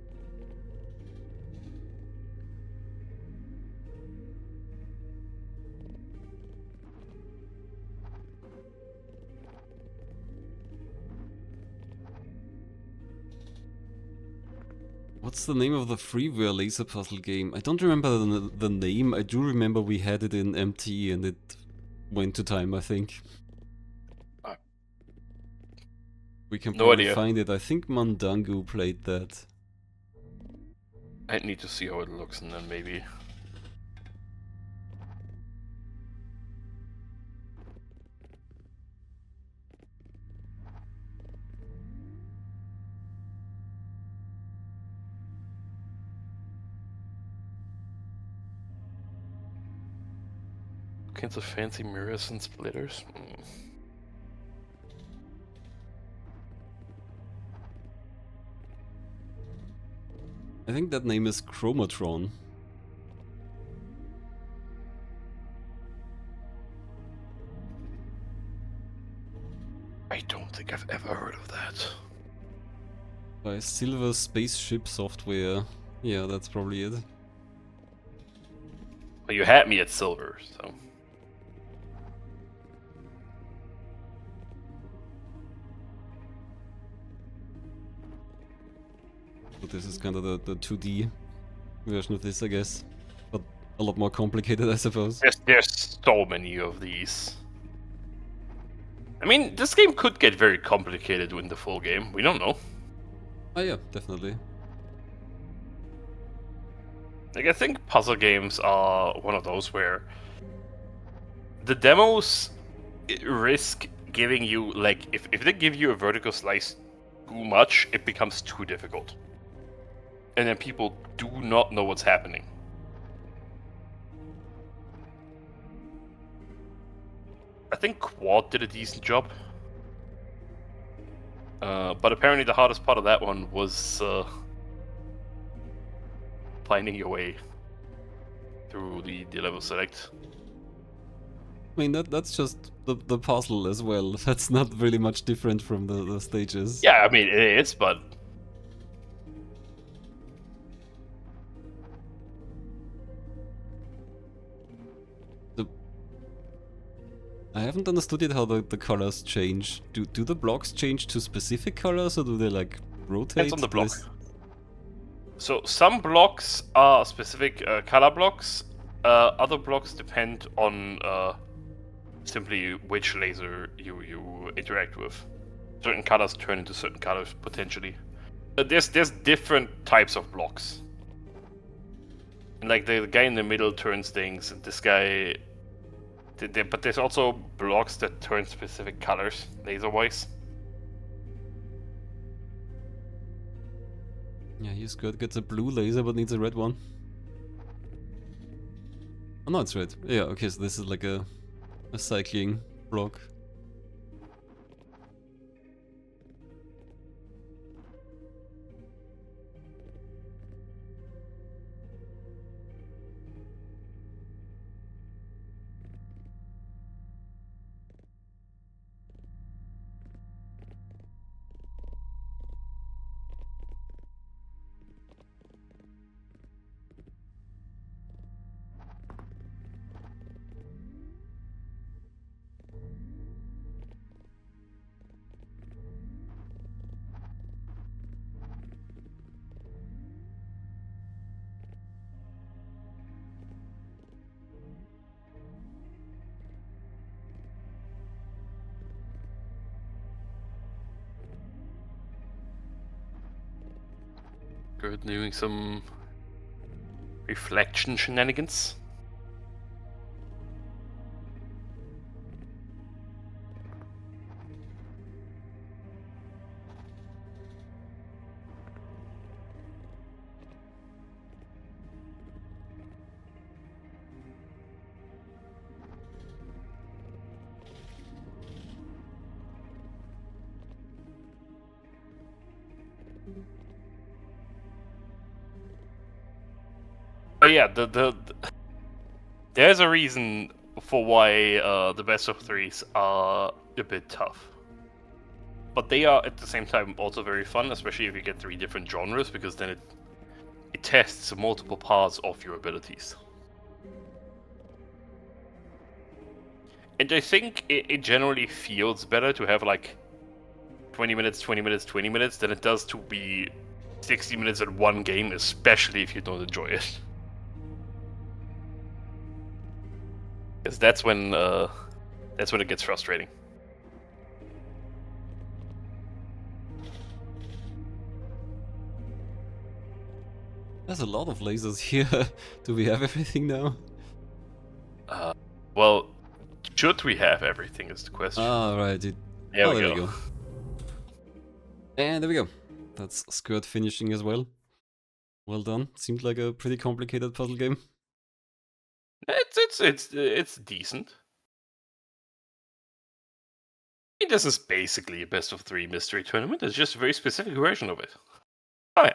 What's the name of the freeware laser puzzle game? I don't remember the name. I do remember we had it in MT and it went to time, I think. We can probably find it. I think Mandangu played that. I need to see how it looks and then maybe. Kinds of fancy mirrors and splitters. I think that name is Chromatron. I don't think I've ever heard of that. By Silver Spaceship Software. Yeah, that's probably it. Well, you had me at silver, so. But this is kind of the 2D version of this, I guess. But a lot more complicated, I suppose. There's so many of these. I mean, this game could get very complicated in the full game. We don't know. Oh yeah, definitely. Like, I think puzzle games are one of those where the demos risk giving you, like, if they give you a vertical slice too much, it becomes too difficult. And then people do not know what's happening. I think Quad did a decent job. But apparently the hardest part of that one was finding your way through the level select. I mean, that's just the puzzle as well. That's not really much different from the stages. Yeah, I mean, it is, but... haven't understood yet how the colors change. Do the blocks change to specific colors, or do they like rotate? Depends on the block. So some blocks are specific color blocks. Other blocks depend on simply which laser you interact with. Certain colors turn into certain colors potentially. There's different types of blocks. And like the guy in the middle turns things, and this guy. But there's also blocks that turn specific colors, laser-wise. Yeah, he's good. Gets a blue laser, but needs a red one. Oh no, it's red. Yeah, okay, so this is like a cycling block. Good, doing some reflection shenanigans. But yeah, there's a reason for why the best of threes are a bit tough. But they are at the same time also very fun, especially if you get 3 different genres, because then it tests multiple parts of your abilities. And I think it generally feels better to have like 20 minutes, 20 minutes, 20 minutes than it does to be 60 minutes at one game, especially if you don't enjoy it. Because that's when it gets frustrating. There's a lot of lasers here. Do we have everything now? Well, should we have everything is the question. Ah, right. There we there go. we go. And there we go. That's Skurd finishing as well. Well done. Seemed like a pretty complicated puzzle game. It's decent. I mean, this is basically a best of 3 mystery tournament. It's just a very specific version of it. Fine.